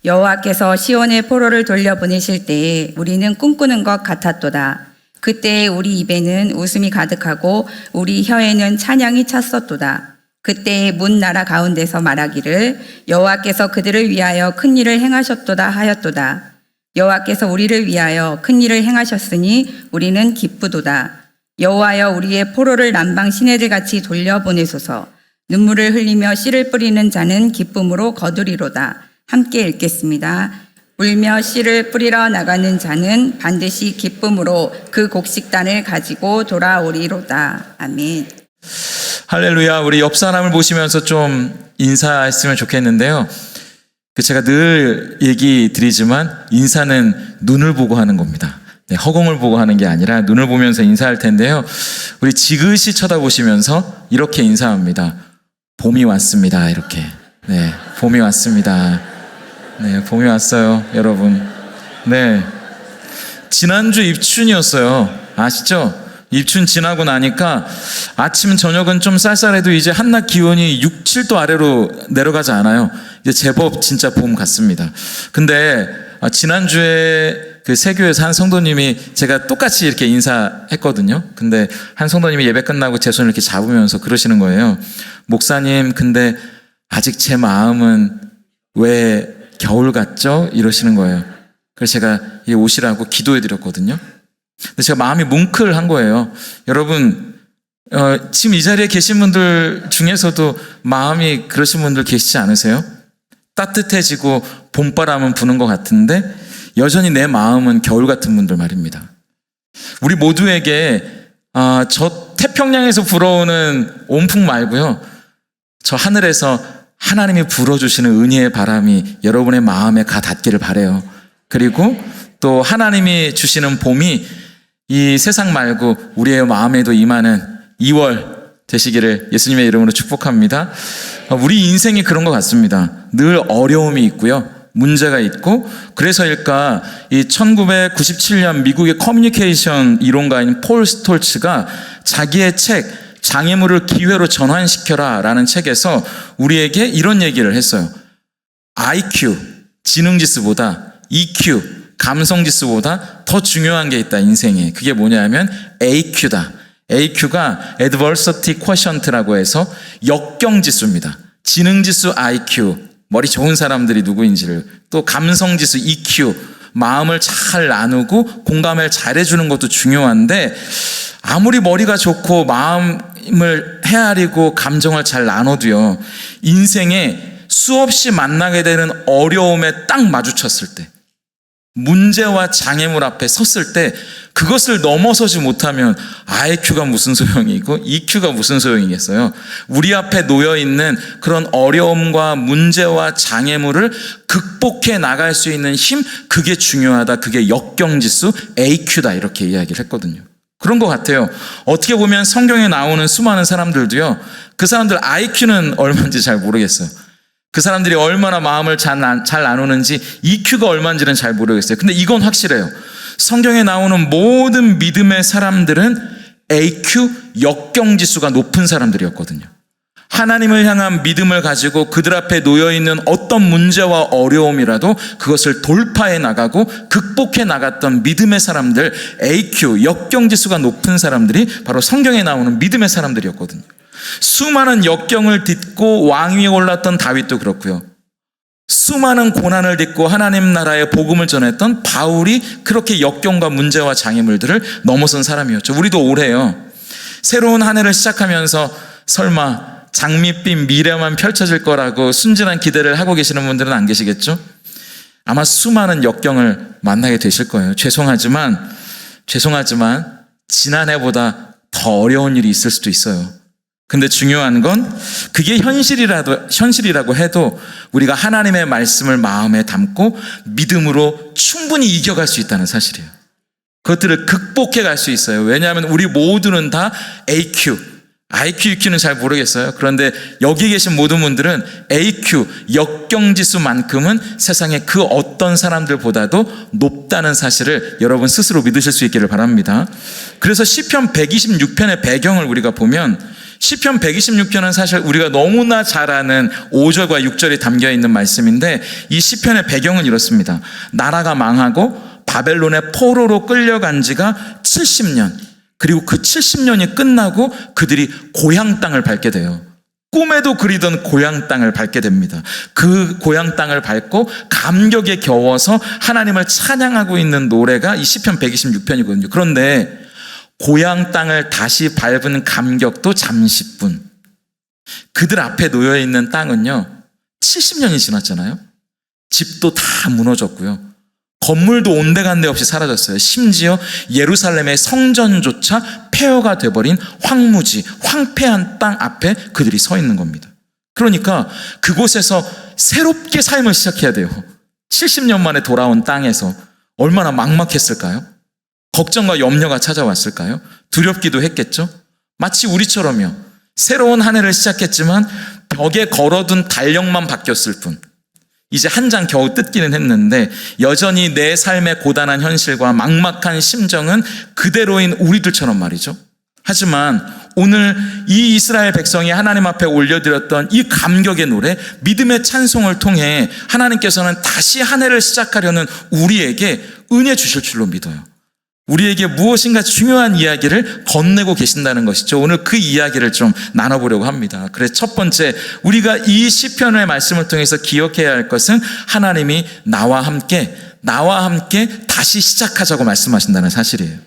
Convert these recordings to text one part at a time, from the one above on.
여호와께서 시온의 포로를 돌려보내실 때에 우리는 꿈꾸는 것 같았도다. 그때 우리 입에는 웃음이 가득하고 우리 혀에는 찬양이 찼었도다. 그때 문 나라 가운데서 말하기를 여호와께서 그들을 위하여 큰 일을 행하셨도다 하였도다. 여호와께서 우리를 위하여 큰 일을 행하셨으니 우리는 기쁘도다. 여호와여 우리의 포로를 남방 시내들 같이 돌려보내소서. 눈물을 흘리며 씨를 뿌리는 자는 기쁨으로 거두리로다. 함께 읽겠습니다. 울며 씨를 뿌리러 나가는 자는 반드시 기쁨으로 그 곡식단을 가지고 돌아오리로다. 아멘. 할렐루야. 우리 옆 사람을 보시면서 좀 인사했으면 좋겠는데요. 제가 늘 얘기 드리지만 인사는 눈을 보고 하는 겁니다. 네, 허공을 보고 하는 게 아니라 눈을 보면서 인사할 텐데요. 우리 지그시 쳐다보시면서 이렇게 인사합니다. 봄이 왔습니다. 이렇게. 네, 봄이 왔습니다. 네, 봄이 왔어요, 여러분. 네, 지난주 입춘이었어요. 아시죠? 입춘 지나고 나니까 아침 저녁은 좀 쌀쌀해도 이제 한낮 기온이 6, 7도 아래로 내려가지 않아요. 이제 제법 진짜 봄 같습니다. 근데 지난주에 그 세교에서 한 성도님이 제가 똑같이 이렇게 인사했거든요. 근데 한 성도님이 예배 끝나고 제 손을 이렇게 잡으면서 그러시는 거예요. 목사님, 근데 아직 제 마음은 왜 겨울 같죠? 이러시는 거예요. 그래서 제가 오시라고 기도해 드렸거든요. 근데 제가 마음이 뭉클한 거예요. 여러분, 지금 이 자리에 계신 분들 중에서도 마음이 그러신 분들 계시지 않으세요? 따뜻해지고 봄바람은 부는 것 같은데 여전히 내 마음은 겨울 같은 분들 말입니다. 우리 모두에게 저 태평양에서 불어오는 온풍 말고요, 저 하늘에서 하나님이 불어주시는 은혜의 바람이 여러분의 마음에 가 닿기를 바라요. 그리고 또 하나님이 주시는 봄이 이 세상 말고 우리의 마음에도 임하는 2월 되시기를 예수님의 이름으로 축복합니다. 우리 인생이 그런 것 같습니다. 늘 어려움이 있고요, 문제가 있고, 그래서일까 이 1997년 미국의 커뮤니케이션 이론가인 폴 스톨츠가 자기의 책 장애물을 기회로 전환시켜라 라는 책에서 우리에게 이런 얘기를 했어요. IQ, 지능지수보다 EQ, 감성지수보다 더 중요한 게 있다, 인생에. 그게 뭐냐면 AQ다. AQ가 Adversity Quotient라고 해서 역경지수입니다. 지능지수 IQ, 머리 좋은 사람들이 누구인지를, 또 감성지수 EQ, 마음을 잘 나누고 공감을 잘해주는 것도 중요한데, 아무리 머리가 좋고 마음을 헤아리고 감정을 잘 나눠도요, 인생에 수없이 만나게 되는 어려움에 딱 마주쳤을 때, 문제와 장애물 앞에 섰을 때 그것을 넘어서지 못하면 IQ가 무슨 소용이고 EQ가 무슨 소용이겠어요? 우리 앞에 놓여있는 그런 어려움과 문제와 장애물을 극복해 나갈 수 있는 힘, 그게 중요하다. 그게 역경지수 AQ다. 이렇게 이야기를 했거든요. 그런 것 같아요. 어떻게 보면 성경에 나오는 수많은 사람들도요, 그 사람들 IQ는 얼마인지 잘 모르겠어요. 그 사람들이 얼마나 마음을 잘 나누는지 EQ가 얼마인지는 잘 모르겠어요. 근데 이건 확실해요. 성경에 나오는 모든 믿음의 사람들은 AQ, 역경지수가 높은 사람들이었거든요. 하나님을 향한 믿음을 가지고 그들 앞에 놓여있는 어떤 문제와 어려움이라도 그것을 돌파해 나가고 극복해 나갔던 믿음의 사람들, AQ, 역경지수가 높은 사람들이 바로 성경에 나오는 믿음의 사람들이었거든요. 수많은 역경을 딛고 왕위에 올랐던 다윗도 그렇고요, 수많은 고난을 딛고 하나님 나라의 복음을 전했던 바울이 그렇게 역경과 문제와 장애물들을 넘어선 사람이었죠. 우리도 올해요, 새로운 한 해를 시작하면서 설마 장밋빛 미래만 펼쳐질 거라고 순진한 기대를 하고 계시는 분들은 안 계시겠죠? 아마 수많은 역경을 만나게 되실 거예요. 죄송하지만 지난해보다 더 어려운 일이 있을 수도 있어요. 근데 중요한 건 그게 현실이라고 해도 우리가 하나님의 말씀을 마음에 담고 믿음으로 충분히 이겨갈 수 있다는 사실이에요. 그것들을 극복해 갈 수 있어요. 왜냐하면 우리 모두는 다 AQ, IQ, EQ는 잘 모르겠어요. 그런데 여기 계신 모든 분들은 AQ, 역경지수만큼은 세상의 그 어떤 사람들보다도 높다는 사실을 여러분 스스로 믿으실 수 있기를 바랍니다. 그래서 시편 126편의 배경을 우리가 보면 시편 126편은 사실 우리가 너무나 잘 아는 5절과 6절이 담겨 있는 말씀인데 이 시편의 배경은 이렇습니다. 나라가 망하고 바벨론의 포로로 끌려간 지가 70년, 그리고 그 70년이 끝나고 그들이 고향 땅을 밟게 돼요. 꿈에도 그리던 고향 땅을 밟게 됩니다. 그 고향 땅을 밟고 감격에 겨워서 하나님을 찬양하고 있는 노래가 이 시편 126편이거든요. 그런데 고향 땅을 다시 밟은 감격도 잠시뿐. 그들 앞에 놓여 있는 땅은요, 70년이 지났잖아요. 집도 다 무너졌고요. 건물도 온데간데 없이 사라졌어요. 심지어 예루살렘의 성전조차 폐허가 돼버린 황무지, 황폐한 땅 앞에 그들이 서 있는 겁니다. 그러니까 그곳에서 새롭게 삶을 시작해야 돼요. 70년 만에 돌아온 땅에서 얼마나 막막했을까요? 걱정과 염려가 찾아왔을까요? 두렵기도 했겠죠? 마치 우리처럼요. 새로운 한 해를 시작했지만 벽에 걸어둔 달력만 바뀌었을 뿐. 이제 한 장 겨우 뜯기는 했는데 여전히 내 삶의 고단한 현실과 막막한 심정은 그대로인 우리들처럼 말이죠. 하지만 오늘 이 이스라엘 백성이 하나님 앞에 올려드렸던 이 감격의 노래, 믿음의 찬송을 통해 하나님께서는 다시 한 해를 시작하려는 우리에게 은혜 주실 줄로 믿어요. 우리에게 무엇인가 중요한 이야기를 건네고 계신다는 것이죠. 오늘 그 이야기를 좀 나눠보려고 합니다. 그래서 첫 번째, 우리가 이 시편의 말씀을 통해서 기억해야 할 것은 하나님이 나와 함께 다시 시작하자고 말씀하신다는 사실이에요.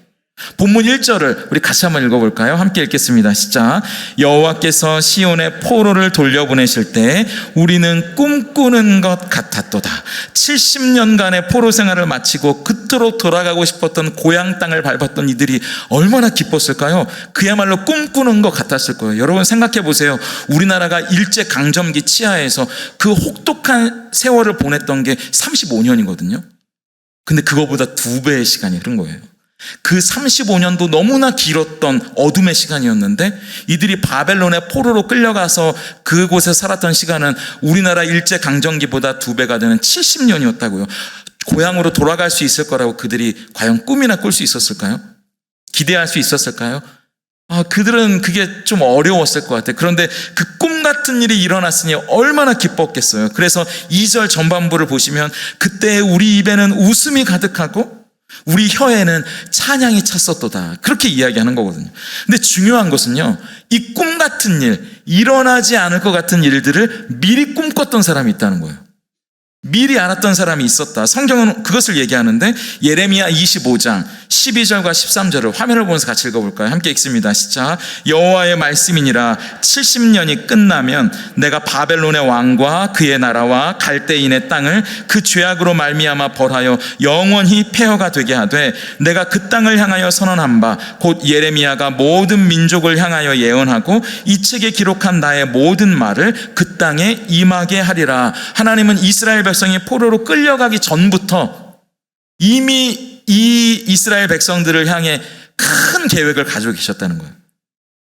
본문 1절을 우리 같이 한번 읽어볼까요? 함께 읽겠습니다. 시작. 여호와께서 시온의 포로를 돌려보내실 때 우리는 꿈꾸는 것 같았도다. 70년간의 포로 생활을 마치고 그토록 돌아가고 싶었던 고향 땅을 밟았던 이들이 얼마나 기뻤을까요? 그야말로 꿈꾸는 것 같았을 거예요. 여러분 생각해 보세요. 우리나라가 일제강점기 치하에서 그 혹독한 세월을 보냈던 게 35년이거든요. 근데 그거보다 2배의 시간이 흐른 거예요. 그 35년도 너무나 길었던 어둠의 시간이었는데 이들이 바벨론의 포로로 끌려가서 그곳에 살았던 시간은 우리나라 일제강점기보다 2배가 되는 70년이었다고요. 고향으로 돌아갈 수 있을 거라고 그들이 과연 꿈이나 꿀 수 있었을까요? 기대할 수 있었을까요? 그들은 그게 좀 어려웠을 것 같아요. 그런데 그 꿈 같은 일이 일어났으니 얼마나 기뻤겠어요. 그래서 2절 전반부를 보시면 그때 우리 입에는 웃음이 가득하고 우리 혀에는 찬양이 찼었도다. 그렇게 이야기하는 거거든요. 근데 중요한 것은요, 이 꿈 같은 일, 일어나지 않을 것 같은 일들을 미리 꿈꿨던 사람이 있다는 거예요. 미리 알았던 사람이 있었다. 성경은 그것을 얘기하는데 예레미야 25장 12절과 13절을 화면을 보면서 같이 읽어볼까요? 함께 읽습니다. 시작. 여호와의 말씀이니라 70년이 끝나면 내가 바벨론의 왕과 그의 나라와 갈대인의 땅을 그 죄악으로 말미암아 벌하여 영원히 폐허가 되게 하되 내가 그 땅을 향하여 선언한 바 곧 예레미야가 모든 민족을 향하여 예언하고 이 책에 기록한 나의 모든 말을 그 땅에 임하게 하리라. 하나님은 이스라엘 백성이 포로로 끌려가기 전부터 이미 이 이스라엘 백성들을 향해 큰 계획을 가지고 계셨다는 거예요.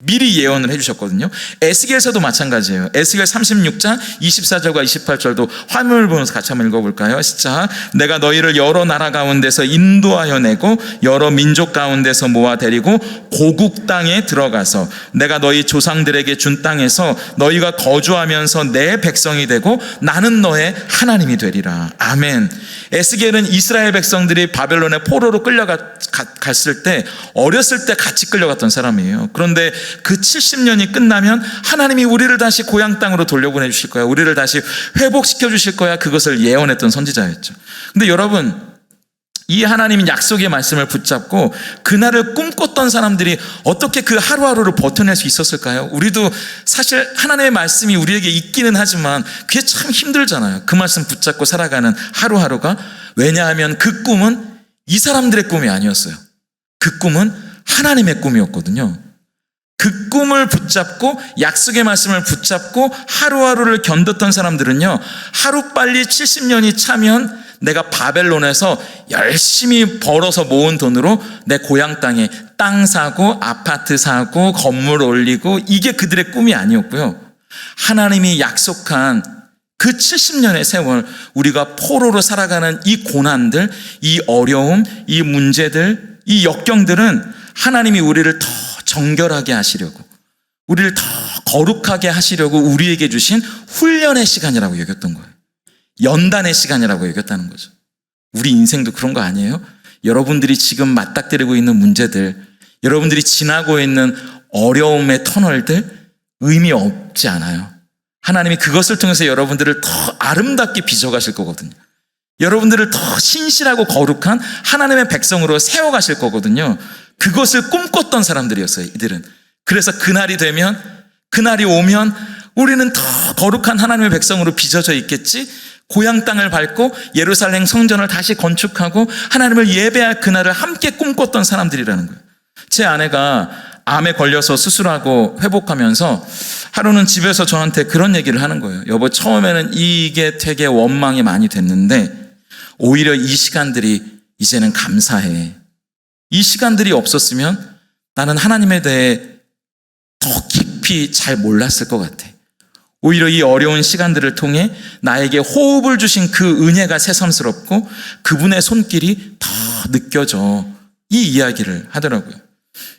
미리 예언을 해주셨거든요. 에스겔서도 마찬가지예요. 에스겔 36장 24절과 28절도 화면을 보면서 같이 한번 읽어볼까요? 시작. 내가 너희를 여러 나라 가운데서 인도하여 내고 여러 민족 가운데서 모아 데리고 고국 땅에 들어가서 내가 너희 조상들에게 준 땅에서 너희가 거주하면서 내 백성이 되고 나는 너의 하나님이 되리라. 아멘. 에스겔은 이스라엘 백성들이 바벨론의 포로로 끌려갔을 때 어렸을 때 같이 끌려갔던 사람이에요. 그런데 그 70년이 끝나면 하나님이 우리를 다시 고향 땅으로 돌려보내 주실 거야. 우리를 다시 회복시켜 주실 거야. 그것을 예언했던 선지자였죠. 근데 여러분, 이 하나님의 약속의 말씀을 붙잡고 그날을 꿈꿨던 사람들이 어떻게 그 하루하루를 버텨낼 수 있었을까요? 우리도 사실 하나님의 말씀이 우리에게 있기는 하지만 그게 참 힘들잖아요. 그 말씀 붙잡고 살아가는 하루하루가. 왜냐하면 그 꿈은 이 사람들의 꿈이 아니었어요. 그 꿈은 하나님의 꿈이었거든요. 그 꿈을 붙잡고 약속의 말씀을 붙잡고 하루하루를 견뎠던 사람들은요, 하루빨리 70년이 차면 내가 바벨론에서 열심히 벌어서 모은 돈으로 내 고향 땅에 땅 사고 아파트 사고 건물 올리고, 이게 그들의 꿈이 아니었고요. 하나님이 약속한 그 70년의 세월, 우리가 포로로 살아가는 이 고난들, 이 어려움, 이 문제들, 이 역경들은 하나님이 우리를 더 정결하게 하시려고, 우리를 더 거룩하게 하시려고 우리에게 주신 훈련의 시간이라고 여겼던 거예요. 연단의 시간이라고 여겼다는 거죠. 우리 인생도 그런 거 아니에요? 여러분들이 지금 맞닥뜨리고 있는 문제들, 여러분들이 지나고 있는 어려움의 터널들 의미 없지 않아요. 하나님이 그것을 통해서 여러분들을 더 아름답게 빚어가실 거거든요. 여러분들을 더 신실하고 거룩한 하나님의 백성으로 세워가실 거거든요. 그것을 꿈꿨던 사람들이었어요, 이들은. 그래서 그날이 되면, 그날이 오면 우리는 더 거룩한 하나님의 백성으로 빚어져 있겠지? 고향 땅을 밟고 예루살렘 성전을 다시 건축하고 하나님을 예배할 그날을 함께 꿈꿨던 사람들이라는 거예요. 제 아내가 암에 걸려서 수술하고 회복하면서 하루는 집에서 저한테 그런 얘기를 하는 거예요. 여보, 처음에는 이게 되게 원망이 많이 됐는데 오히려 이 시간들이 이제는 감사해. 이 시간들이 없었으면 나는 하나님에 대해 더 깊이 잘 몰랐을 것 같아. 오히려 이 어려운 시간들을 통해 나에게 호흡을 주신 그 은혜가 새삼스럽고 그분의 손길이 더 느껴져. 이 이야기를 하더라고요.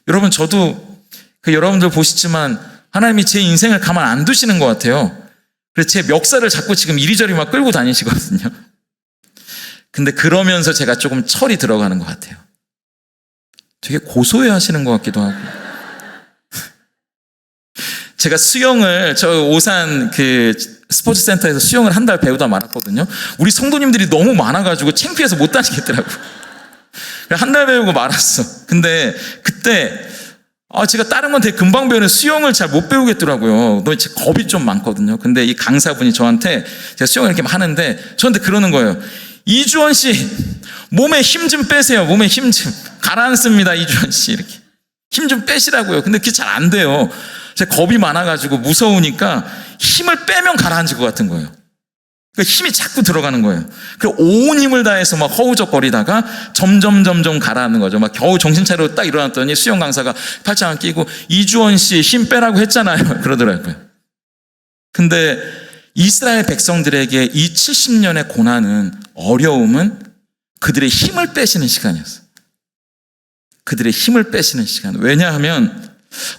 여러분, 저도 여러분들 보시지만 하나님이 제 인생을 가만 안 두시는 것 같아요. 그래서 제 멱살을 자꾸 지금 이리저리 막 끌고 다니시거든요. 근데 그러면서 제가 조금 철이 들어가는 것 같아요. 되게 고소해 하시는 것 같기도 하고. 제가 수영을, 저 오산 스포츠 센터에서 수영을 한 달 배우다 말았거든요. 우리 성도님들이 너무 많아가지고 창피해서 못 다니겠더라고요. 한 달 배우고 말았어. 근데 그때, 제가 다른 건 되게 금방 배우는 수영을 잘 못 배우겠더라고요. 너 진짜 겁이 좀 많거든요. 근데 이 강사분이 저한테 제가 수영을 이렇게 하는데 저한테 그러는 거예요. 이주원 씨, 몸에 힘 좀 빼세요. 몸에 힘 좀. 가라앉습니다, 이주원 씨. 이렇게. 힘 좀 빼시라고요. 근데 그게 잘 안 돼요. 제가 겁이 많아가지고 무서우니까 힘을 빼면 가라앉을 것 같은 거예요. 그러니까 힘이 자꾸 들어가는 거예요. 그래서 온 힘을 다해서 막 허우적거리다가 점점 가라앉는 거죠. 막 겨우 정신 차리고 딱 일어났더니 수영 강사가 팔짱 끼고 이주원 씨 힘 빼라고 했잖아요. 그러더라고요. 근데 이스라엘 백성들에게 이 70년의 고난은, 어려움은 그들의 힘을 빼시는 시간이었어요. 그들의 힘을 빼시는 시간. 왜냐하면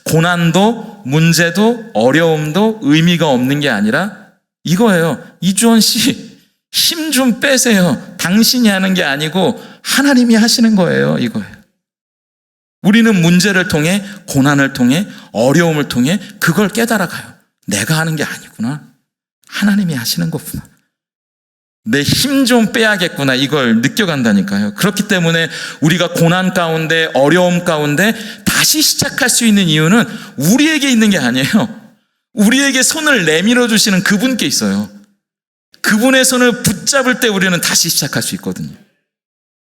고난도 문제도 어려움도 의미가 없는 게 아니라 이거예요. 이주원 씨, 힘 좀 빼세요. 당신이 하는 게 아니고 하나님이 하시는 거예요. 이거예요. 우리는 문제를 통해, 고난을 통해, 어려움을 통해 그걸 깨달아가요. 내가 하는 게 아니구나. 하나님이 하시는 거구나. 내 힘 좀 빼야겠구나. 이걸 느껴간다니까요. 그렇기 때문에 우리가 고난 가운데, 어려움 가운데 다시 시작할 수 있는 이유는 우리에게 있는 게 아니에요. 우리에게 손을 내밀어 주시는 그분께 있어요. 그분의 손을 붙잡을 때 우리는 다시 시작할 수 있거든요.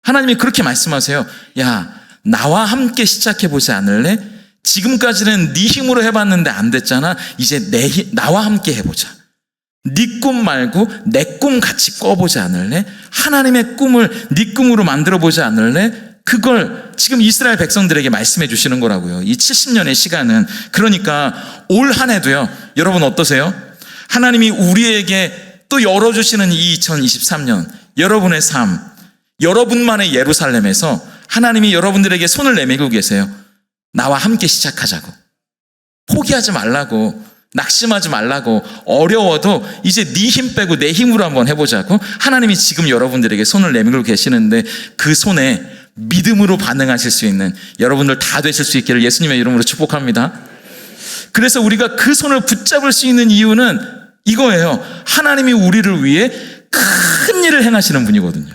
하나님이 그렇게 말씀하세요. 야, 나와 함께 시작해보지 않을래? 지금까지는 네 힘으로 해봤는데 안 됐잖아. 이제 나와 함께 해보자. 네 꿈 말고 내 꿈 같이 꿔보지 않을래? 하나님의 꿈을 네 꿈으로 만들어보지 않을래? 그걸 지금 이스라엘 백성들에게 말씀해 주시는 거라고요. 이 70년의 시간은. 그러니까 올 한 해도요. 여러분 어떠세요? 하나님이 우리에게 또 열어주시는 이 2023년, 여러분의 삶, 여러분만의 예루살렘에서 하나님이 여러분들에게 손을 내밀고 계세요. 나와 함께 시작하자고. 포기하지 말라고. 낙심하지 말라고. 어려워도 이제 네 힘 빼고 내 힘으로 한번 해보자고. 하나님이 지금 여러분들에게 손을 내밀고 계시는데 그 손에 믿음으로 반응하실 수 있는 여러분들 다 되실 수 있기를 예수님의 이름으로 축복합니다. 그래서 우리가 그 손을 붙잡을 수 있는 이유는 이거예요. 하나님이 우리를 위해 큰 일을 행하시는 분이거든요.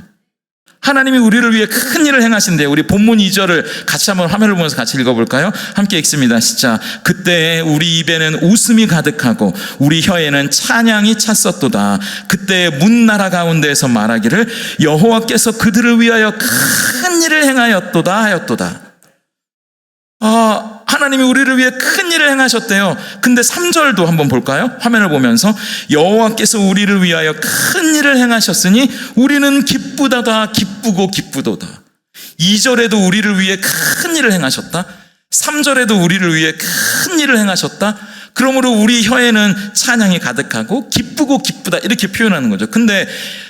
하나님이 우리를 위해 큰 일을 행하신대요. 우리 본문 2절을 같이 한번 화면을 보면서 같이 읽어볼까요? 함께 읽습니다. 시작. 그때 우리 입에는 웃음이 가득하고 우리 혀에는 찬양이 찼었도다. 그때 문 나라 가운데에서 말하기를 여호와께서 그들을 위하여 큰 일을 행하였도다 하였도다. 하나님이 우리를 위해 큰 일을 행하셨대요. 근데 3절도 한번 볼까요? 화면을 보면서 여호와께서 우리를 위하여 큰 일을 행하셨으니 우리는 기쁘다다 기쁘고 기쁘도다. 2절에도 우리를 위해 큰 일을 행하셨다. 3절에도 우리를 위해 큰 일을 행하셨다. 그러므로 우리 혀에는 찬양이 가득하고 기쁘고 기쁘다 이렇게 표현하는 거죠. 근데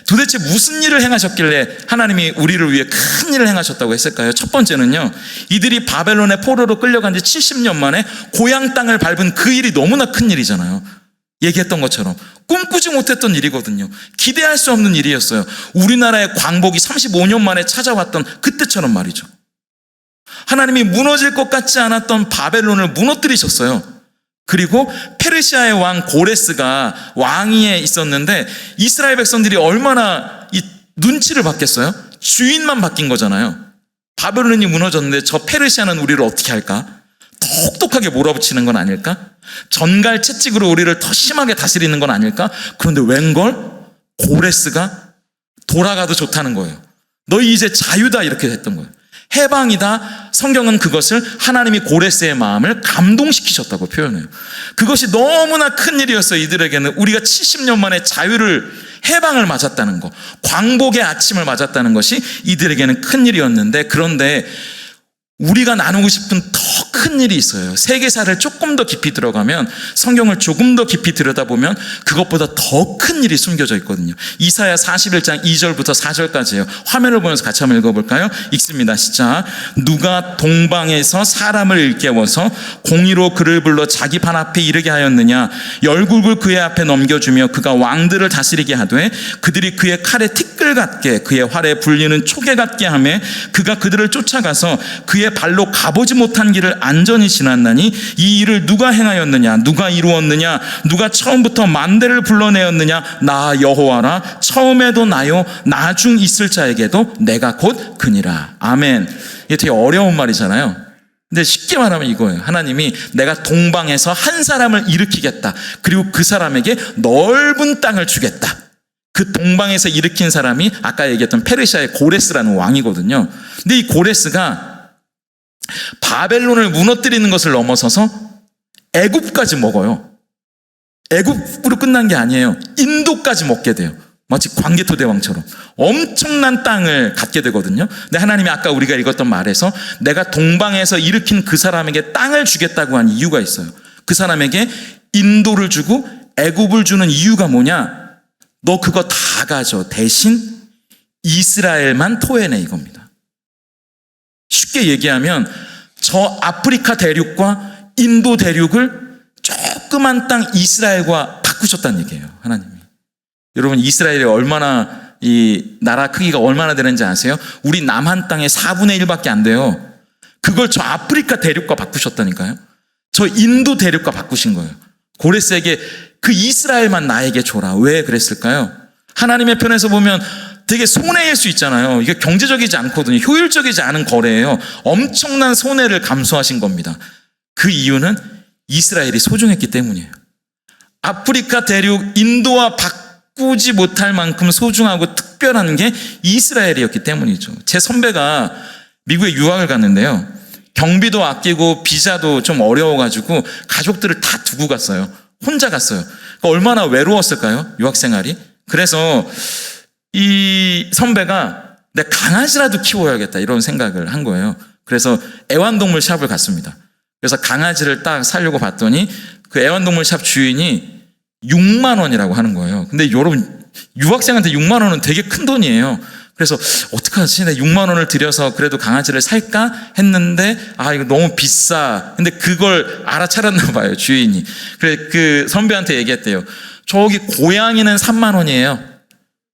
도대체 무슨 일을 행하셨길래 하나님이 우리를 위해 큰 일을 행하셨다고 했을까요? 첫 번째는요, 이들이 바벨론의 포로로 끌려간 지 70년 만에 고향 땅을 밟은 그 일이 너무나 큰 일이잖아요. 얘기했던 것처럼 꿈꾸지 못했던 일이거든요. 기대할 수 없는 일이었어요. 우리나라의 광복이 35년 만에 찾아왔던 그때처럼 말이죠. 하나님이 무너질 것 같지 않았던 바벨론을 무너뜨리셨어요. 그리고 페르시아의 왕 고레스가 왕위에 있었는데 이스라엘 백성들이 얼마나 이 눈치를 받겠어요? 주인만 바뀐 거잖아요. 바벨론이 무너졌는데 저 페르시아는 우리를 어떻게 할까? 똑똑하게 몰아붙이는 건 아닐까? 전갈 채찍으로 우리를 더 심하게 다스리는 건 아닐까? 그런데 웬걸? 고레스가 돌아가도 좋다는 거예요. 너희 이제 자유다 이렇게 했던 거예요. 해방이다. 성경은 그것을 하나님이 고레스의 마음을 감동시키셨다고 표현해요. 그것이 너무나 큰 일이었어요. 이들에게는 우리가 70년 만에 자유를 해방을 맞았다는 거, 광복의 아침을 맞았다는 것이 이들에게는 큰 일이었는데, 그런데 우리가 나누고 싶은 더 큰 일이 있어요. 세계사를 조금 더 깊이 들어가면, 성경을 조금 더 깊이 들여다보면 그것보다 더 큰 일이 숨겨져 있거든요. 이사야 41장 2절부터 4절까지예요. 화면을 보면서 같이 한번 읽어볼까요? 읽습니다. 시작. 누가 동방에서 사람을 일깨워서 공의로 그를 불러 자기 발 앞에 이르게 하였느냐? 열국을 그의 앞에 넘겨주며 그가 왕들을 다스리게 하되 그들이 그의 칼에 티끌 같게 그의 활에 불리는 초계 같게 하며 그가 그들을 쫓아가서 그의 발로 가보지 못한 길을 안전히 지났나니 이 일을 누가 행하였느냐? 누가 이루었느냐? 누가 처음부터 만대를 불러내었느냐? 나 여호와라. 처음에도 나요 나중 있을 자에게도 내가 곧 그니라. 아멘. 이게 되게 어려운 말이잖아요. 근데 쉽게 말하면 이거예요. 하나님이 내가 동방에서 한 사람을 일으키겠다. 그리고 그 사람에게 넓은 땅을 주겠다. 그 동방에서 일으킨 사람이 아까 얘기했던 페르시아의 고레스라는 왕이거든요. 근데 이 고레스가 바벨론을 무너뜨리는 것을 넘어서서 애굽까지 먹어요. 애굽으로 끝난 게 아니에요. 인도까지 먹게 돼요. 마치 광개토 대왕처럼 엄청난 땅을 갖게 되거든요. 근데 하나님이 아까 우리가 읽었던 말에서 내가 동방에서 일으킨 그 사람에게 땅을 주겠다고 한 이유가 있어요. 그 사람에게 인도를 주고 애굽을 주는 이유가 뭐냐? 너 그거 다 가져. 대신 이스라엘만 토해내 이겁니다. 쉽게 얘기하면 저 아프리카 대륙과 인도 대륙을 조그만 땅 이스라엘과 바꾸셨다는 얘기예요. 하나님이. 여러분, 이스라엘이 얼마나, 이 나라 크기가 얼마나 되는지 아세요? 우리 남한 땅의 4분의 1밖에 안 돼요. 그걸 저 아프리카 대륙과 바꾸셨다니까요. 저 인도 대륙과 바꾸신 거예요. 고레스에게 그 이스라엘만 나에게 줘라. 왜 그랬을까요? 하나님의 편에서 보면 되게 손해일 수 있잖아요. 이게 경제적이지 않거든요. 효율적이지 않은 거래예요. 엄청난 손해를 감수하신 겁니다. 그 이유는 이스라엘이 소중했기 때문이에요. 아프리카 대륙 인도와 바꾸지 못할 만큼 소중하고 특별한 게 이스라엘이었기 때문이죠. 제 선배가 미국에 유학을 갔는데요. 경비도 아끼고 비자도 좀 어려워가지고 가족들을 다 두고 갔어요. 혼자 갔어요. 그러니까 얼마나 외로웠을까요? 유학생활이. 그래서 이 선배가 내 강아지라도 키워야겠다 이런 생각을 한 거예요. 그래서 애완동물 샵을 갔습니다. 그래서 강아지를 딱 사려고 봤더니 그 애완동물 샵 주인이 6만 원이라고 하는 거예요. 근데 여러분, 유학생한테 6만 원은 되게 큰 돈이에요. 그래서 어떡하지? 내가 6만 원을 들여서 그래도 강아지를 살까 했는데 이거 너무 비싸. 근데 그걸 알아차렸나 봐요, 주인이. 그래 그 선배한테 얘기했대요. 저기 고양이는 3만 원이에요.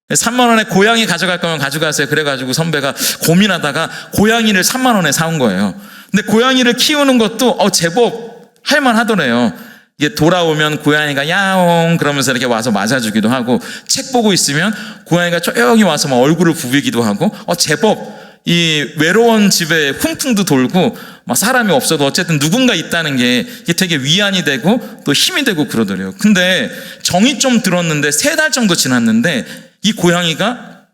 3만 원에 고양이 가져갈 거면 가져가세요. 그래가지고 선배가 고민하다가 고양이를 3만 원에 사온 거예요. 근데 고양이를 키우는 것도 제법 할만하더래요. 이게 돌아오면 고양이가 야옹 그러면서 이렇게 와서 맞아주기도 하고, 책 보고 있으면 고양이가 조용히 와서 막 얼굴을 부비기도 하고, 제법 이 외로운 집에 훈풍도 돌고, 막 사람이 없어도 어쨌든 누군가 있다는 게 이게 되게 위안이 되고 또 힘이 되고 그러더래요. 근데 정이 좀 들었는데 3달 정도 지났는데 이 고양이가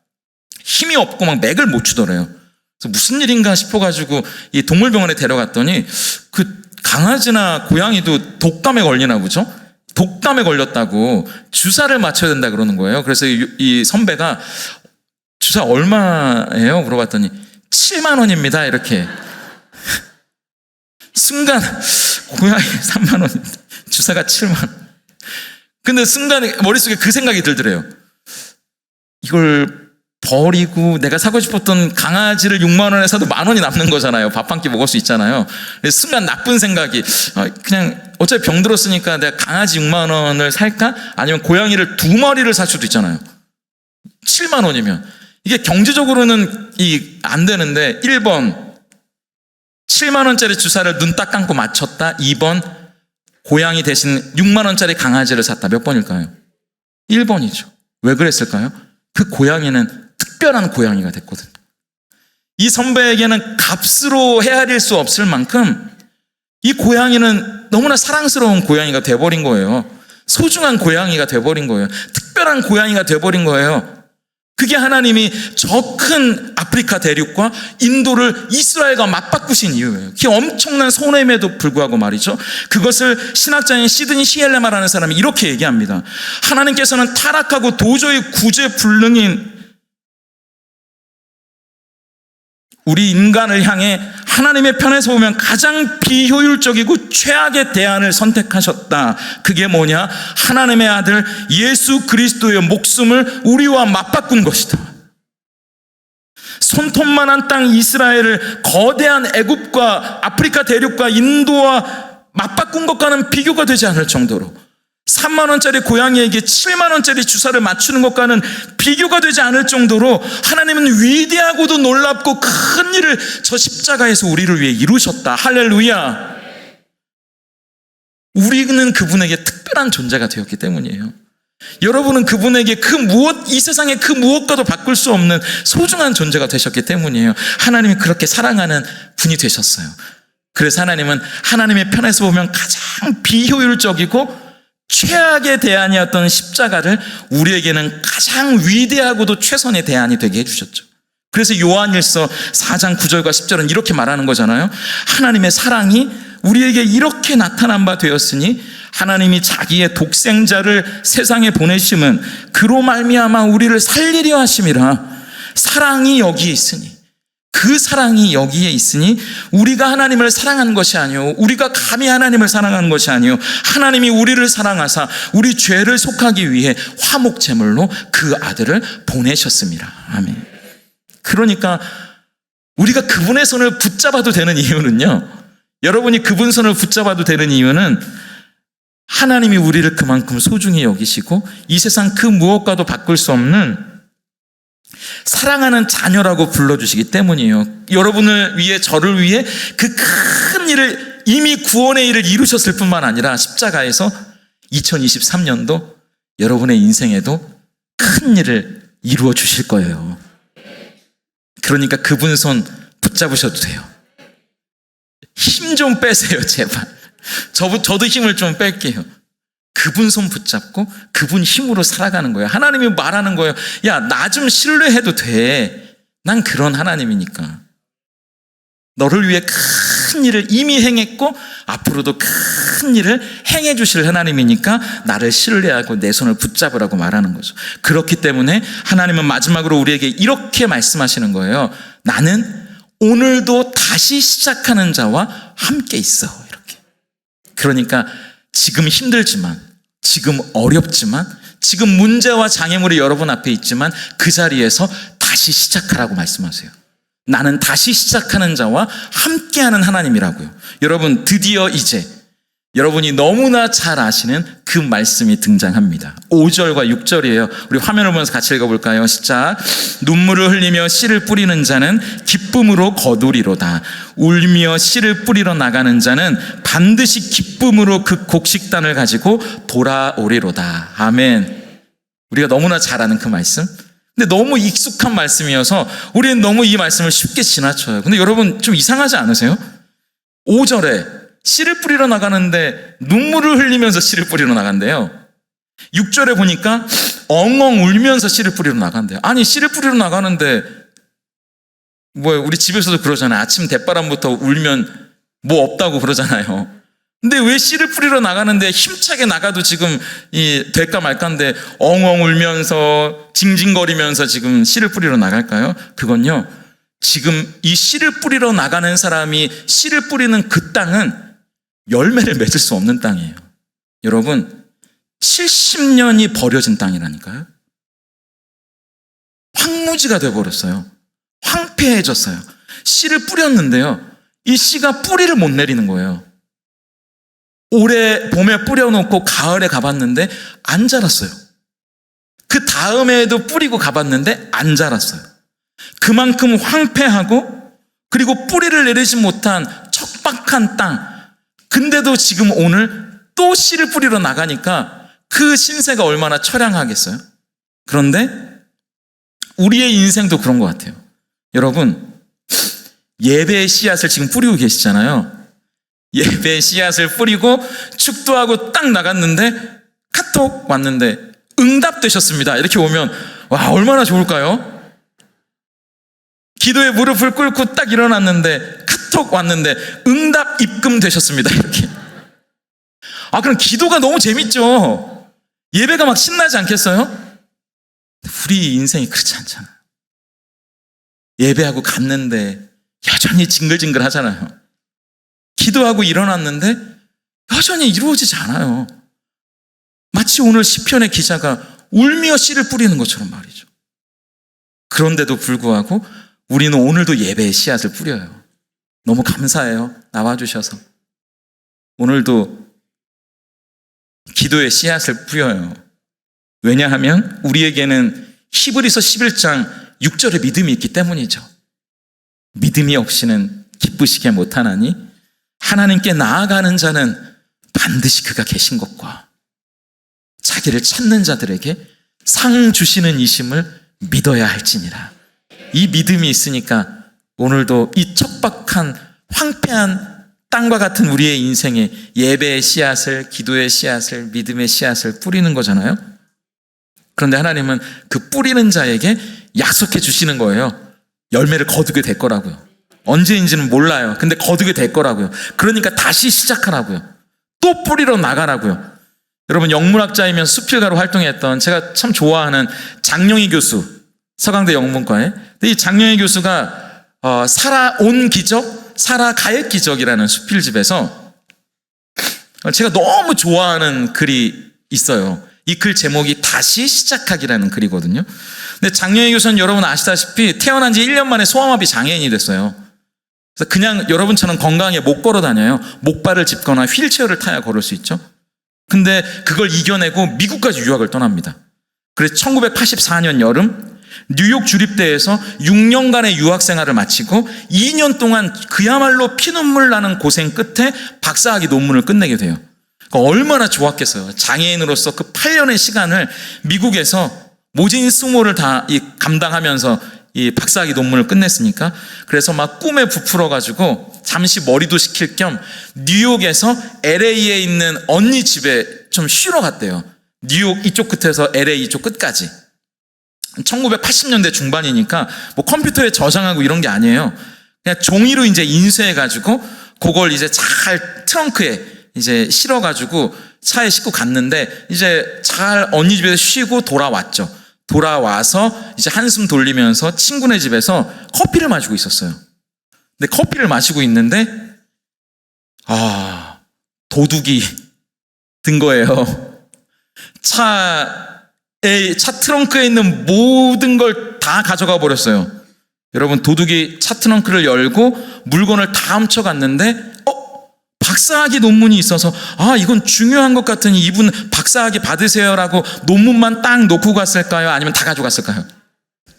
힘이 없고 막 맥을 못 추더래요. 그래서 무슨 일인가 싶어가지고 이 동물병원에 데려갔더니 그 강아지나 고양이도 독감에 걸리나 보죠? 독감에 걸렸다고 주사를 맞춰야 된다 그러는 거예요. 그래서 이 선배가 주사 얼마예요? 물어봤더니 7만 원입니다. 이렇게. 순간 고양이 3만 원, 주사가 7만. 근데 순간에 머릿속에 그 생각이 들더래요. 이걸 버리고 내가 사고 싶었던 강아지를 6만 원에 사도 10,000원이 남는 거잖아요. 밥 한 끼 먹을 수 있잖아요. 그래서 순간 나쁜 생각이, 그냥 어차피 병 들었으니까 내가 강아지 6만 원을 살까? 아니면 고양이를 2마리를 살 수도 있잖아요. 7만 원이면. 이게 경제적으로는 안 되는데, 1번, 7만 원짜리 주사를 눈 딱 감고 맞췄다. 2번, 고양이 대신 6만 원짜리 강아지를 샀다. 몇 번일까요? 1번이죠. 왜 그랬을까요? 그 고양이는 특별한 고양이가 됐거든. 이 선배에게는 값으로 헤아릴 수 없을 만큼 이 고양이는 너무나 사랑스러운 고양이가 돼버린 거예요. 소중한 고양이가 돼버린 거예요. 특별한 고양이가 돼버린 거예요. 그게 하나님이 저 큰 아프리카 대륙과 인도를 이스라엘과 맞바꾸신 이유예요. 그게 엄청난 손해임에도 불구하고 말이죠. 그것을 신학자인 시드니 시엘레마라는 사람이 이렇게 얘기합니다. 하나님께서는 타락하고 도저히 구제불능인 우리 인간을 향해 하나님의 편에서 보면 가장 비효율적이고 최악의 대안을 선택하셨다. 그게 뭐냐? 하나님의 아들 예수 그리스도의 목숨을 우리와 맞바꾼 것이다. 손톱만한 땅 이스라엘을 거대한 애굽과 아프리카 대륙과 인도와 맞바꾼 것과는 비교가 되지 않을 정도로 3만 원짜리 고양이에게 7만 원짜리 주사를 맞추는 것과는 비교가 되지 않을 정도로 하나님은 위대하고도 놀랍고 큰 일을 저 십자가에서 우리를 위해 이루셨다. 할렐루야. 우리는 그분에게 특별한 존재가 되었기 때문이에요. 여러분은 그분에게 이 세상의 그 무엇과도 바꿀 수 없는 소중한 존재가 되셨기 때문이에요. 하나님이 그렇게 사랑하는 분이 되셨어요. 그래서 하나님은 하나님의 편에서 보면 가장 비효율적이고 최악의 대안이었던 십자가를 우리에게는 가장 위대하고도 최선의 대안이 되게 해주셨죠. 그래서 요한일서 4장 9절과 10절은 이렇게 말하는 거잖아요. 하나님의 사랑이 우리에게 이렇게 나타난 바 되었으니 하나님이 자기의 독생자를 세상에 보내심은 그로 말미암아 우리를 살리려 하심이라. 사랑이 여기에 있으니, 그 사랑이 여기에 있으니 우리가 하나님을 사랑하는 것이 아니요 우리가 감히 하나님을 사랑하는 것이 아니요 하나님이 우리를 사랑하사 우리 죄를 속하기 위해 화목제물로 그 아들을 보내셨습니다. 아멘. 그러니까 우리가 그분의 손을 붙잡아도 되는 이유는요, 여러분이 그분 손을 붙잡아도 되는 이유는 하나님이 우리를 그만큼 소중히 여기시고 이 세상 그 무엇과도 바꿀 수 없는 사랑하는 자녀라고 불러주시기 때문이에요. 여러분을 위해, 저를 위해 그 큰 일을, 이미 구원의 일을 이루셨을 뿐만 아니라 십자가에서 2023년도 여러분의 인생에도 큰 일을 이루어 주실 거예요. 그러니까 그분 손 붙잡으셔도 돼요. 힘 좀 빼세요, 제발. 저도 힘을 좀 뺄게요. 그분 손 붙잡고 그분 힘으로 살아가는 거예요. 하나님이 말하는 거예요. 야, 나 좀 신뢰해도 돼. 난 그런 하나님이니까. 너를 위해 큰 일을 이미 행했고 앞으로도 큰 일을 행해 주실 하나님이니까 나를 신뢰하고 내 손을 붙잡으라고 말하는 거죠. 그렇기 때문에 하나님은 마지막으로 우리에게 이렇게 말씀하시는 거예요. 나는 오늘도 다시 시작하는 자와 함께 있어. 이렇게. 그러니까 지금 힘들지만, 지금 어렵지만, 지금 문제와 장애물이 여러분 앞에 있지만 그 자리에서 다시 시작하라고 말씀하세요. 나는 다시 시작하는 자와 함께하는 하나님이라고요. 여러분, 드디어 이제 여러분이 너무나 잘 아시는 그 말씀이 등장합니다. 5절과 6절이에요. 우리 화면을 보면서 같이 읽어볼까요? 시작. 눈물을 흘리며 씨를 뿌리는 자는 기쁨으로 거두리로다. 울며 씨를 뿌리러 나가는 자는 반드시 기쁨으로 그 곡식단을 가지고 돌아오리로다. 아멘. 우리가 너무나 잘 아는 그 말씀. 근데 너무 익숙한 말씀이어서 우리는 너무 이 말씀을 쉽게 지나쳐요. 근데 여러분 좀 이상하지 않으세요? 5절에 씨를 뿌리러 나가는데 눈물을 흘리면서 씨를 뿌리러 나간대요. 6절에 보니까 엉엉 울면서 씨를 뿌리러 나간대요. 아니, 씨를 뿌리러 나가는데 우리 집에서도 그러잖아요. 아침 대바람부터 울면 뭐 없다고 그러잖아요. 근데 왜 씨를 뿌리러 나가는데 힘차게 나가도 지금 될까 말까인데 엉엉 울면서 징징거리면서 지금 씨를 뿌리러 나갈까요? 그건요, 지금 이 씨를 뿌리러 나가는 사람이 씨를 뿌리는 그 땅은 열매를 맺을 수 없는 땅이에요. 여러분 70년이 버려진 땅이라니까요. 황무지가 되어버렸어요. 황폐해졌어요. 씨를 뿌렸는데요, 이 씨가 뿌리를 못 내리는 거예요. 올해 봄에 뿌려놓고 가을에 가봤는데 안 자랐어요. 그 다음에도 뿌리고 가봤는데 안 자랐어요. 그만큼 황폐하고, 그리고 뿌리를 내리지 못한 척박한 땅. 근데도 지금 오늘 또 씨를 뿌리러 나가니까 그 신세가 얼마나 처량하겠어요. 그런데 우리의 인생도 그런 것 같아요. 여러분, 예배의 씨앗을 지금 뿌리고 계시잖아요. 예배의 씨앗을 뿌리고 축도하고 딱 나갔는데 카톡 왔는데 응답되셨습니다. 이렇게 오면 와, 얼마나 좋을까요? 기도에 무릎을 꿇고 딱 일어났는데 카톡 왔는데 응답 입금되셨습니다. 이렇게. 그럼 기도가 너무 재밌죠. 예배가 막 신나지 않겠어요? 우리 인생이 그렇지 않잖아요. 예배하고 갔는데 여전히 징글징글 하잖아요. 기도하고 일어났는데 여전히 이루어지지 않아요. 마치 오늘 시편의 기자가 울며 씨를 뿌리는 것처럼 말이죠. 그런데도 불구하고 우리는 오늘도 예배의 씨앗을 뿌려요. 너무 감사해요. 나와주셔서. 오늘도 기도의 씨앗을 뿌려요. 왜냐하면 우리에게는 히브리서 11장 6절의 믿음이 있기 때문이죠. 믿음이 없이는 기쁘시게 못하나니 하나님께 나아가는 자는 반드시 그가 계신 것과 자기를 찾는 자들에게 상 주시는 이심을 믿어야 할지니라. 이 믿음이 있으니까 오늘도 이 척박한 황폐한 땅과 같은 우리의 인생에 예배의 씨앗을, 기도의 씨앗을, 믿음의 씨앗을 뿌리는 거잖아요. 그런데 하나님은 그 뿌리는 자에게 약속해 주시는 거예요. 열매를 거두게 될 거라고요. 언제인지는 몰라요. 근데 거두게 될 거라고요. 그러니까 다시 시작하라고요. 또 뿌리러 나가라고요. 여러분, 영문학자이면 수필가로 활동했던 제가 참 좋아하는 장영희 교수, 서강대 영문과에. 근데 이 장영희 교수가 살아온 기적, 살아갈 기적이라는 수필집에서 제가 너무 좋아하는 글이 있어요. 이 글 제목이 다시 시작하기라는 글이거든요. 근데 장영희 교수는 여러분 아시다시피 태어난 지 1년 만에 소아마비 장애인이 됐어요. 그래서 그냥 여러분처럼 건강하게 못 걸어 다녀요. 목발을 짚거나 휠체어를 타야 걸을 수 있죠. 근데 그걸 이겨내고 미국까지 유학을 떠납니다. 그래서 1984년 여름 뉴욕 주립대에서 6년간의 유학 생활을 마치고 2년 동안 그야말로 피눈물 나는 고생 끝에 박사학위 논문을 끝내게 돼요. 얼마나 좋았겠어요. 장애인으로서 그 8년의 시간을 미국에서 모진 수모를 다 감당하면서 이 박사학위 논문을 끝냈으니까. 그래서 막 꿈에 부풀어가지고 잠시 머리도 식힐 겸 뉴욕에서 LA에 있는 언니 집에 좀 쉬러 갔대요. 뉴욕 이쪽 끝에서 LA 이쪽 끝까지. 1980년대 중반이니까 뭐 컴퓨터에 저장하고 이런 게 아니에요. 그냥 종이로 이제 인쇄해가지고 그걸 이제 잘 트렁크에 이제 실어가지고 차에 싣고 갔는데 이제 잘 언니 집에서 쉬고 돌아왔죠. 돌아와서 이제 한숨 돌리면서 친구네 집에서 커피를 마시고 있었어요. 근데 커피를 마시고 있는데 도둑이 든 거예요. 차 트렁크에 있는 모든 걸 다 가져가 버렸어요. 여러분, 도둑이 차 트렁크를 열고 물건을 다 훔쳐갔는데 박사학위 논문이 있어서 이건 중요한 것 같으니 이분 박사학위 받으세요라고 논문만 딱 놓고 갔을까요? 아니면 다 가져갔을까요?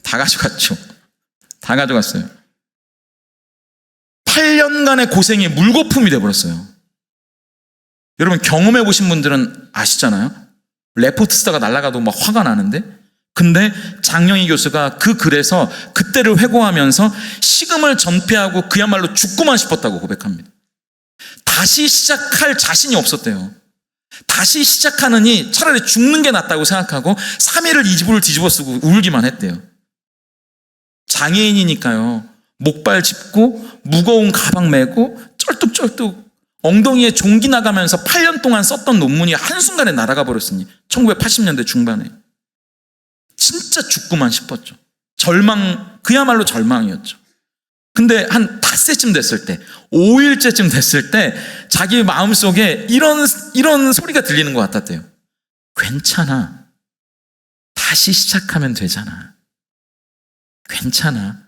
다 가져갔죠. 다 가져갔어요. 8년간의 고생이 물거품이 돼버렸어요. 여러분, 경험해 보신 분들은 아시잖아요. 레포트 쓰다가 날아가도 막 화가 나는데, 근데 장영희 교수가 그 글에서 그때를 회고하면서 식음을 전폐하고 그야말로 죽고만 싶었다고 고백합니다. 다시 시작할 자신이 없었대요. 다시 시작하느니 차라리 죽는 게 낫다고 생각하고 3일을 이불을 뒤집어 쓰고 울기만 했대요. 장애인이니까요. 목발 짚고 무거운 가방 메고 쩔뚝쩔뚝 엉덩이에 종기 나가면서 8년 동안 썼던 논문이 한순간에 날아가 버렸으니 1980년대 중반에 진짜 죽고만 싶었죠. 그야말로 절망이었죠. 근데 한 닷새쯤 됐을 때, 5일째쯤 됐을 때 자기 마음속에 이런 소리가 들리는 것 같았대요. 괜찮아. 다시 시작하면 되잖아. 괜찮아.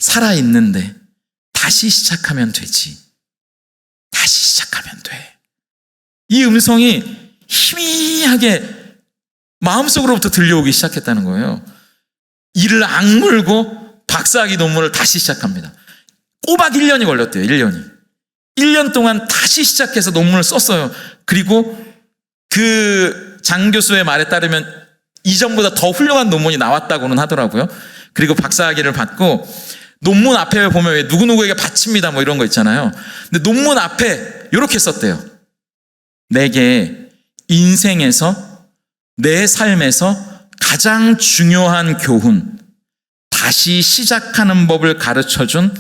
살아있는데 다시 시작하면 되지. 다시 시작하면 돼. 이 음성이 희미하게 마음속으로부터 들려오기 시작했다는 거예요. 이를 악물고 박사학위 논문을 다시 시작합니다. 꼬박 1년이 걸렸대요. 1년이. 1년 동안 다시 시작해서 논문을 썼어요. 그리고 그 장 교수의 말에 따르면 이전보다 더 훌륭한 논문이 나왔다고는 하더라고요. 그리고 박사학위를 받고 논문 앞에 보면 왜 누구누구에게 바칩니다 뭐 이런 거 있잖아요. 근데 논문 앞에 이렇게 썼대요. 내게 인생에서 내 삶에서 가장 중요한 교훈, 다시 시작하는 법을 가르쳐준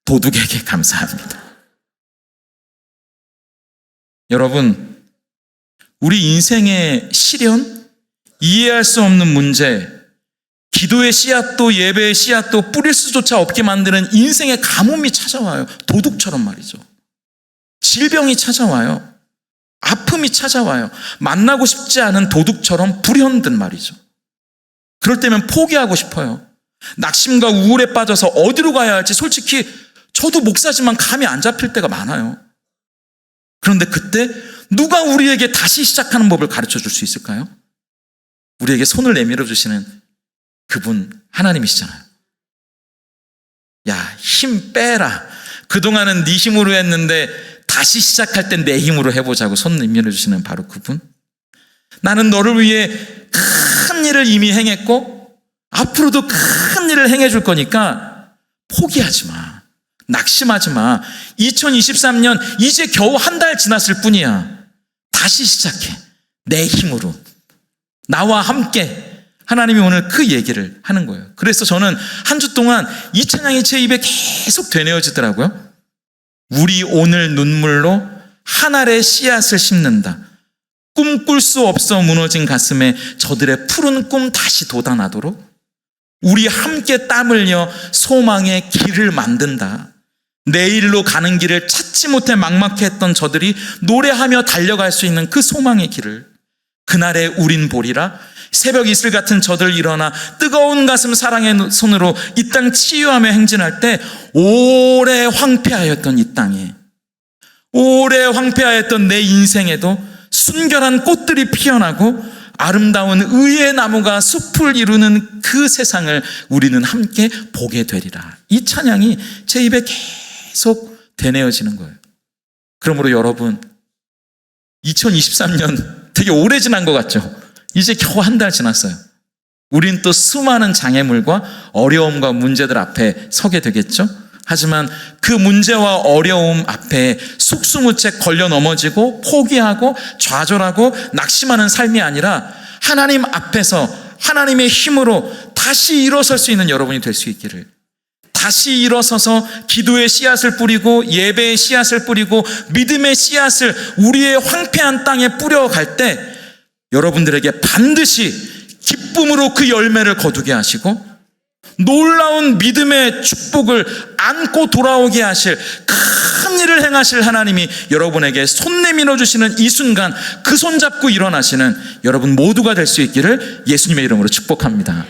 도둑에게 감사합니다. 여러분, 우리 인생의 시련, 이해할 수 없는 문제, 기도의 씨앗도 예배의 씨앗도 뿌릴 수조차 없게 만드는 인생의 가뭄이 찾아와요. 도둑처럼 말이죠. 질병이 찾아와요. 아픔이 찾아와요. 만나고 싶지 않은 도둑처럼 불현듯 말이죠. 그럴 때면 포기하고 싶어요. 낙심과 우울에 빠져서 어디로 가야 할지 솔직히 저도 목사지만 감이 안 잡힐 때가 많아요. 그런데 그때 누가 우리에게 다시 시작하는 법을 가르쳐 줄 수 있을까요? 우리에게 손을 내밀어 주시는 그분 하나님이시잖아요. 야, 힘 빼라. 그동안은 네 힘으로 했는데 다시 시작할 땐 내 힘으로 해보자고 손 내밀어 주시는 바로 그분. 나는 너를 위해 큰 일을 이미 행했고 앞으로도 큰 일을 행해 줄 거니까 포기하지 마. 낙심하지 마. 2023년 이제 겨우 한 달 지났을 뿐이야. 다시 시작해. 내 힘으로. 나와 함께. 하나님이 오늘 그 얘기를 하는 거예요. 그래서 저는 한 주 동안 이 찬양이 제 입에 계속 되뇌어지더라고요. 우리 오늘 눈물로 한 알의 씨앗을 심는다. 꿈꿀 수 없어 무너진 가슴에 저들의 푸른 꿈 다시 돋아나도록 우리 함께 땀 흘려 소망의 길을 만든다. 내일로 가는 길을 찾지 못해 막막해 했던 저들이 노래하며 달려갈 수 있는 그 소망의 길을 그날에 우린 보리라. 새벽 이슬 같은 저들 일어나 뜨거운 가슴 사랑의 손으로 이 땅 치유하며 행진할 때 오래 황폐하였던 이 땅에 오래 황폐하였던 내 인생에도 순결한 꽃들이 피어나고 아름다운 의의 나무가 숲을 이루는 그 세상을 우리는 함께 보게 되리라. 이 찬양이 제 입에 계속 되뇌어지는 거예요. 그러므로 여러분 2023년 되게 오래 지난 것 같죠? 이제 겨우 한 달 지났어요. 우린 또 수많은 장애물과 어려움과 문제들 앞에 서게 되겠죠? 하지만 그 문제와 어려움 앞에 속수무책 걸려 넘어지고 포기하고 좌절하고 낙심하는 삶이 아니라 하나님 앞에서 하나님의 힘으로 다시 일어설 수 있는 여러분이 될 수 있기를, 다시 일어서서 기도의 씨앗을 뿌리고 예배의 씨앗을 뿌리고 믿음의 씨앗을 우리의 황폐한 땅에 뿌려갈 때 여러분들에게 반드시 기쁨으로 그 열매를 거두게 하시고 놀라운 믿음의 축복을 안고 돌아오게 하실 큰 일을 행하실 하나님이 여러분에게 손 내밀어 주시는 이 순간 그 손 잡고 일어나시는 여러분 모두가 될 수 있기를 예수님의 이름으로 축복합니다.